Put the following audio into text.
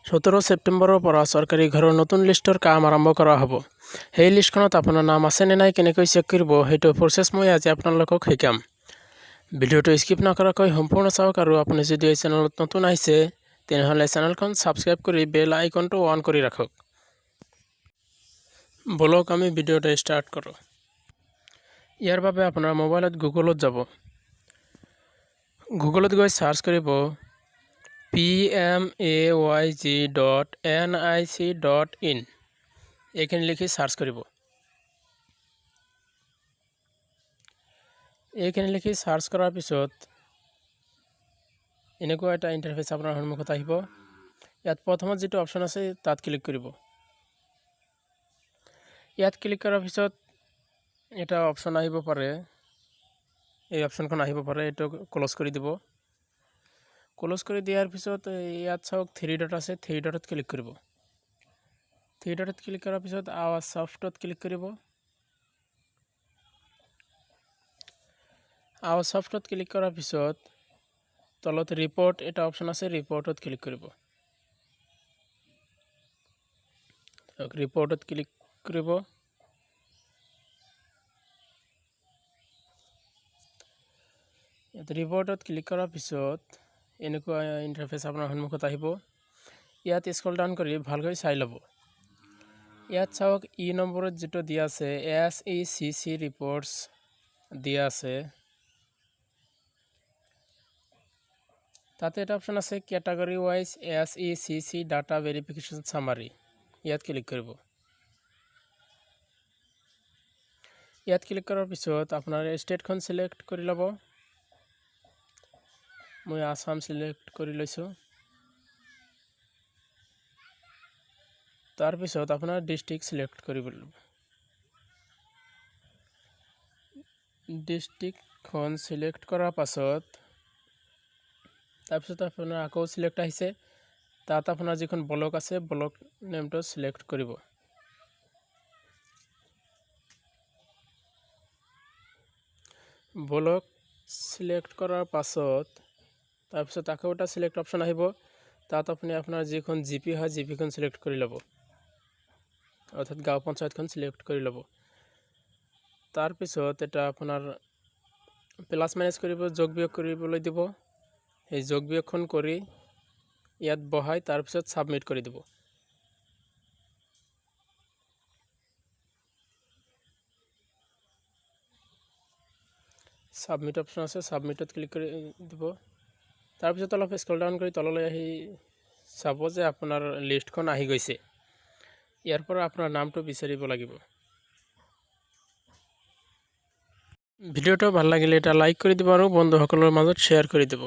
17 ছেপ্টেম্বৰৰ পৰা চৰকাৰী ঘৰৰ নতুন লিষ্টৰ কাম আৰম্ভ কৰা হ'ব। সেই লিষ্টখনত আপোনাৰ নাম আছেনে নাই কেনেকৈ চেক কৰিব সেইটো প্ৰচেছ মই আজি আপোনালোকক শিকাম। ভিডিঅ'টো স্কিপ নকৰাকৈ সম্পূৰ্ণ চাওক আৰু আপুনি যদি এই চেনেলত নতুন আহিছে তেনেহ'লে চেনেলখন ছাবস্ক্ৰাইব কৰি বেল আইকনটো অন কৰি ৰাখক। বলক আমি ভিডিঅ'টো ষ্টাৰ্ট কৰোঁ। ইয়াৰ বাবে আপোনাৰ মোবাইলত গুগলত যাব। গুগলত গৈ সাৰ্চ কৰিব pmayg.nic.in এইখিনি লিখি সাৰ্চ কৰিব। এইখিনি লিখি সাৰ্চ কৰাৰ পিছত এনেকুৱা এটা ইণ্টাৰফেচ আপোনাৰ সন্মুখত আহিব। ইয়াত প্ৰথমত যিটো অপশ্যন আছে তাত ক্লিক কৰিব। ইয়াত ক্লিক কৰাৰ পিছত এটা অপশ্যন আহিব পাৰে, এই অপশ্যনখন আহিব পাৰে, এইটো ক্লোজ কৰি দিব। ক্লোজ কৰি দিয়াৰ পিছত ইয়াত চাওক 3 ডট আছে, 3 ডটত ক্লিক কৰিব। 3 ডটত ক্লিক কৰাৰ পিছত আৱাৰ ছফ্টত ক্লিক কৰিব। আৱাৰ ছফ্টত ক্লিক কৰাৰ পিছত তলত ৰিপৰ্ট এটা অপশ্যন আছে, ৰিপৰ্টত ক্লিক কৰিব। ৰিপৰ্টত ক্লিক কৰিব। ৰিপৰ্টত ক্লিক কৰাৰ পিছত এনেকুৱা ইণ্টাৰফেচ আপোনাৰ সন্মুখত আহিব। ইয়াত স্ক্ৰল ডাউন কৰি ভালকৈ চাই ল'ব। ইয়াত চাওক ই নম্বৰত যেটো দিয়া আছে SECC ৰিপৰ্টছ দিয়া আছে, তাতে এটা অপশ্যন আছে category wise SECC data verification চামাৰি, ইয়াত ক্লিক কৰিব। ইয়াত ক্লিক কৰাৰ পিছত আপোনাৰ ষ্টেটখন সিলেক্ট কৰি ল'ব। মই আসাম সিলেক্ট কৰি লৈছোঁ। তাৰপিছত আপোনাৰ ডিষ্ট্ৰিক্ট সিলেক্ট কৰিব লাগিব। ডিষ্ট্ৰিক্টখন সিলেক্ট কৰাৰ পাছত তাৰপিছত আপোনাৰ আকৌ সিলেক্ট আহিছে, তাত আপোনাৰ যিখন ব্লক আছে ব্লক নেমটো সিলেক্ট কৰিব। ব্লক সিলেক্ট কৰাৰ পাছত তাৰপিছত আকৌ এটা সিলেক্ট অপশ্যন আহিব, তাত আপুনি আপোনাৰ যিখন জিপি হয় জিপিখন সিলেক্ট কৰি ল'ব, অৰ্থাৎ গাঁও পঞ্চায়তখন সিলেক্ট কৰি ল'ব। তাৰপিছত এটা আপোনাৰ প্লাছ মাইনাছ কৰিব, যোগ বিয়োগ কৰিবলৈ দিব। এই যোগ বিয়োগখন কৰি ইয়াত বহাই তাৰপিছত সাবমিট কৰি দিব। সাবমিট অপশ্যন আছে, সাবমিটত ক্লিক কৰি দিব। তাৰপিছত অলপ স্ক্ৰল ডাউন কৰি তললৈ আহি চাব যে আপোনাৰ লিষ্টখন আহি গৈছে। ইয়াৰ পৰা আপোনাৰ নামটো বিচাৰিব লাগিব। ভিডিঅ'টো ভাল লাগিলে এটা লাইক কৰি দিব আৰু বন্ধুসকলৰ মাজত শ্বেয়াৰ কৰি দিব।